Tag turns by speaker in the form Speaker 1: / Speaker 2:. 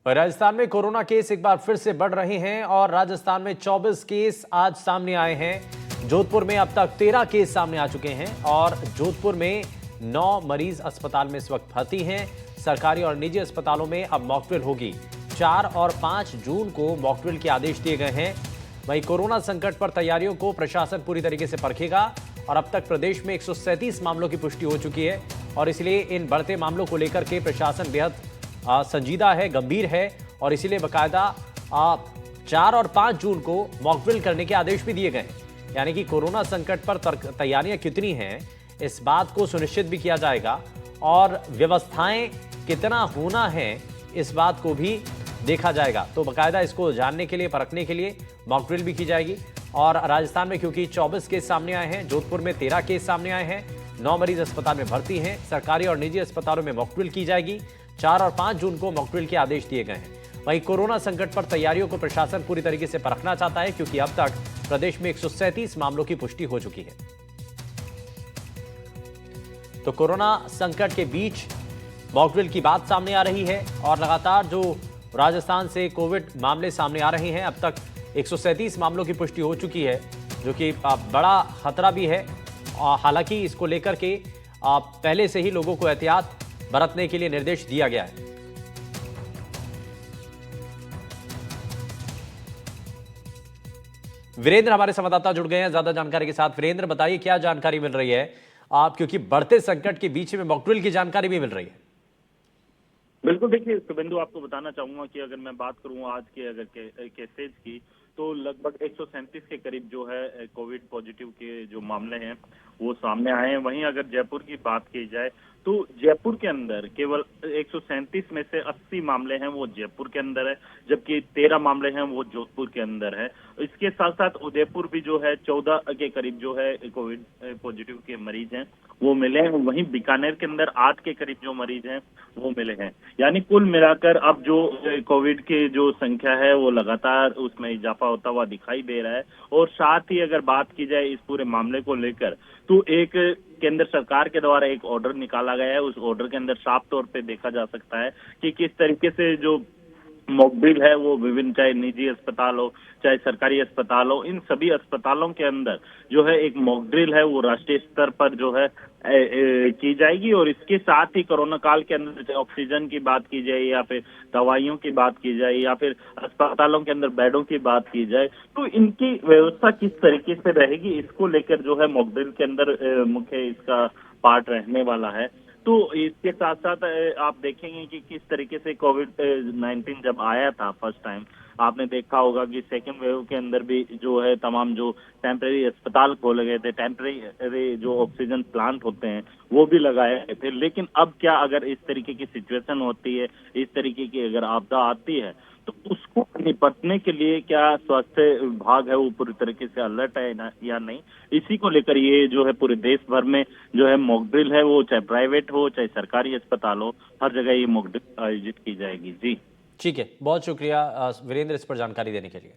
Speaker 1: राजस्थान में corona case एक बार फिर से बढ़ रहे हैं और राजस्थान में 24 केस आज सामने आए हैं। जोधपुर में अब तक 13 केस सामने आ चुके हैं और जोधपुर में 9 मरीज अस्पताल में इस वक्त भर्ती हैं। सरकारी और निजी अस्पतालों में अब मॉकड्रिल होगी। 4 और 5 जून को मॉकड्रिल के आदेश दिए गए हैं। वहीं कोरोना संकट पर तैयारियों को प्रशासन पूरी तरीके से परखेगा और अब तक प्रदेश में 137 मामलों की पुष्टि हो चुकी है और इसलिए इन बढ़ते मामलों को लेकर के प्रशासन बेहद संजीदा है, गंभीर है और इसीलिए बाकायदा 4 और 5 जून को मॉकड्रिल करने के आदेश भी दिए गए। यानी कि कोरोना संकट पर तैयारियां कितनी हैं इस बात को सुनिश्चित भी किया जाएगा और व्यवस्थाएं कितना होना है इस बात को भी देखा जाएगा। तो बाकायदा इसको जानने के लिए, परखने के लिए मॉकड्रिल भी की जाएगी। और राजस्थान में क्योंकि 24 केस सामने आए हैं, जोधपुर में 13 केस सामने आए हैं, 9 मरीज अस्पताल में भर्ती हैं। सरकारी और निजी अस्पतालों में मॉकड्रिल की जाएगी। 4 और 5 जून को मॉकड्रिल के आदेश दिए गए हैं। वहीं कोरोना संकट पर तैयारियों को प्रशासन पूरी तरीके से परखना चाहता है क्योंकि अब तक प्रदेश में 137 मामलों की पुष्टि हो चुकी है। तो कोरोना संकट के बीच मॉकड्रिल की बात सामने आ रही है और लगातार जो राजस्थान से कोविड मामले सामने आ रहे हैं, अब तक 137 मामलों की पुष्टि हो चुकी है, जो कि बड़ा खतरा भी है। हालांकि इसको लेकर के पहले से ही लोगों को एहतियात बरतने के लिए निर्देश दिया गया है। वीरेंद्र हमारे संवाददाता जुड़ गए हैं ज्यादा जानकारी के साथ। वीरेंद्र, बताइए क्या जानकारी मिल रही है आप, क्योंकि बढ़ते संकट के बीच में मॉकड्रिल की जानकारी भी मिल रही है।
Speaker 2: बिल्कुल, देखिए शुभेंदु, आपको बताना चाहूंगा कि अगर मैं बात करूं आज के केसेज की, तो लगभग 137 के करीब जो है कोविड पॉजिटिव के जो मामले हैं वो सामने आए हैं। वहीं अगर जयपुर की बात की जाए तो जयपुर के अंदर केवल 137 में से 80 मामले हैं वो जयपुर के अंदर है, जबकि 13 मामले हैं वो जोधपुर के अंदर है। इसके साथ साथ उदयपुर भी जो है 14 के करीब जो है कोविड पॉजिटिव के मरीज हैं वो मिले हैं। वहीं बीकानेर के अंदर 8 के करीब जो मरीज हैं वो मिले हैं। यानी कुल मिलाकर अब जो कोविड की जो संख्या है वो लगातार उसमें इजाफा होता हुआ दिखाई दे रहा है। और साथ ही अगर बात की जाए इस पूरे मामले को लेकर, तो एक केंद्र सरकार के द्वारा एक ऑर्डर निकाला गया है। उस ऑर्डर के अंदर साफ तौर पे देखा जा सकता है कि किस तरीके से जो मॉकड्रिल है वो विभिन्न, चाहे निजी अस्पताल हो चाहे सरकारी अस्पताल हो, इन सभी अस्पतालों के अंदर जो है एक मॉकड्रिल है वो राष्ट्रीय स्तर पर जो है की जाएगी। और इसके साथ ही कोरोना काल के अंदर ऑक्सीजन की बात की जाए या फिर दवाइयों की बात की जाए या फिर अस्पतालों के अंदर बेडों की बात की जाए, तो इनकी व्यवस्था किस तरीके से रहेगी इसको लेकर जो है मॉकड्रिल के अंदर मुख्य इसका पार्ट रहने वाला है। तो इसके साथ साथ आप देखेंगे कि किस तरीके से कोविड-19 जब आया था फर्स्ट टाइम, आपने देखा होगा कि सेकेंड वेव के अंदर भी जो है तमाम जो टेम्परेरी अस्पताल खोले गए थे, टेम्परेरी जो ऑक्सीजन प्लांट होते हैं वो भी लगाए गए थे। लेकिन अब क्या, अगर इस तरीके की सिचुएशन होती है, इस तरीके की अगर आपदा आती है, तो उसको निपटने के लिए क्या स्वास्थ्य विभाग है वो पूरी तरीके से अलर्ट है या नहीं, इसी को लेकर ये जो है पूरे देश भर में जो है मॉकड्रिल है वो चाहे प्राइवेट हो चाहे सरकारी अस्पताल हो, हर जगह ये मॉकड्रिल आयोजित की जाएगी। जी
Speaker 1: ठीक है, बहुत शुक्रिया वीरेंद्र इस पर जानकारी देने के लिए।